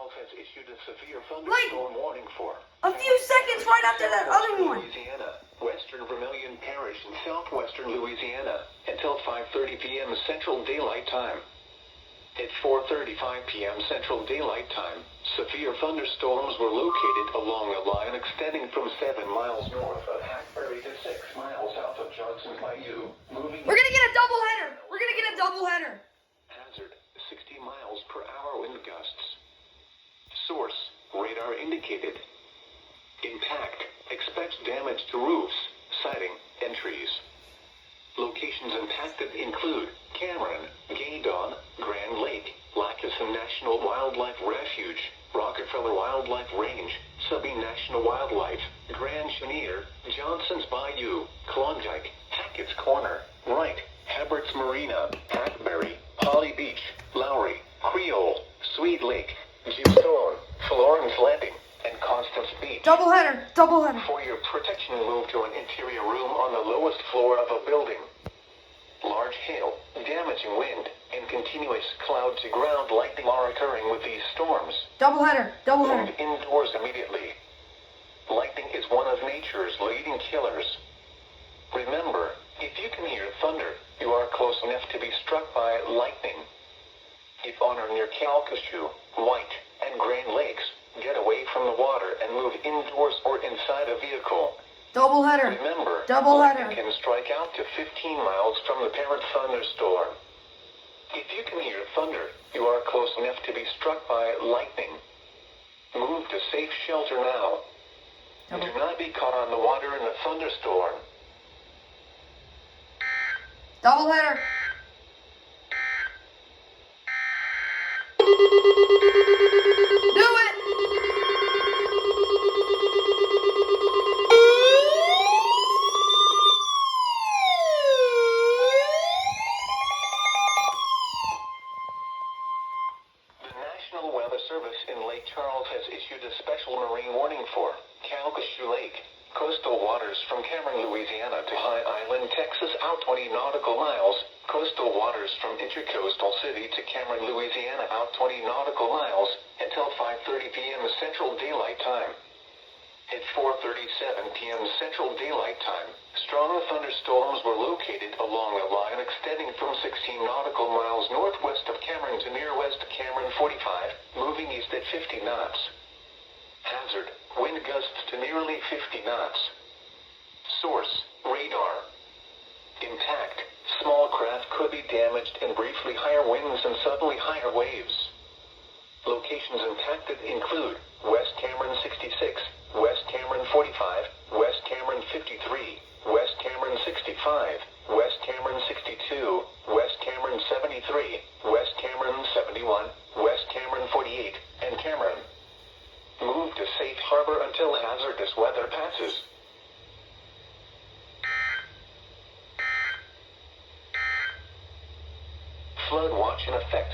Charles has issued a severe thunderstorm warning for a few seconds right after that other one. Louisiana, western Vermilion Parish, and southwestern Louisiana until 5:30 p.m. Central Daylight Time. At 4:35 p.m. Central Daylight Time, severe thunderstorms were located along a line extending from 7 miles north of Hackberry to 6 miles south of Johnson's Bayou, moving. We're gonna get a doubleheader. We're gonna get a doubleheader. Hazard, 60 miles per hour wind gusts. Source, radar indicated. Impact, expects damage to roofs, siding, and trees. Locations impacted include Cameron, Gaydon, Grand Lake, Lackison National Wildlife Refuge, Rockefeller Wildlife Range, Sabine National Wildlife, Grand Chenier, Johnson's Bayou, Klondike, Hackett's Corner, Wright, Hebert's Marina, Hackberry, Holly Beach, Lowry, Creole, Sweet Lake, Jimstone, Florence Landing, and Constance Beach. Doubleheader. For your protection, move to an interior room on the lowest floor of a building. Large hail, damaging wind, and continuous cloud-to-ground lightning are occurring with these storms. Doubleheader. Move indoors immediately. Lightning is one of nature's leading killers. Remember, if you can hear thunder, you are close enough to be struck by lightning. If on or near Calcasieu, White, and Grand Lakes, get away from the water and move indoors or inside a vehicle. Doubleheader. Remember, Doubleheader. lightning can strike out to 15 miles from the parent thunderstorm. If you can hear thunder, you are close enough to be struck by lightning. Move to safe shelter now. Do not be caught on the water in a thunderstorm. Doubleheader. Do it. The National Weather Service in Lake Charles has issued a special marine warning for Calcasieu Lake. Coastal waters from Cameron, Louisiana to High Island, Texas out 20 nautical miles. Coastal waters from Intercoastal City to Cameron, Louisiana out 20 nautical miles until 5:30 p.m. Central Daylight Time. At 4:37 p.m. Central Daylight Time, strong thunderstorms were located along a line extending from 16 nautical miles northwest of Cameron to near West Cameron 45, moving east at 50 knots. Hazard, wind gusts to nearly 50 knots. Source, radar. Impact, small craft could be damaged and briefly higher winds and suddenly higher waves. Locations impacted include West Cameron 66, West Cameron 45, West Cameron 53, West Cameron 65, West Cameron 62, West Cameron 73, West Cameron 71, West Cameron 48, and Cameron. Move to safe harbor until hazardous weather passes. Flood watch in effect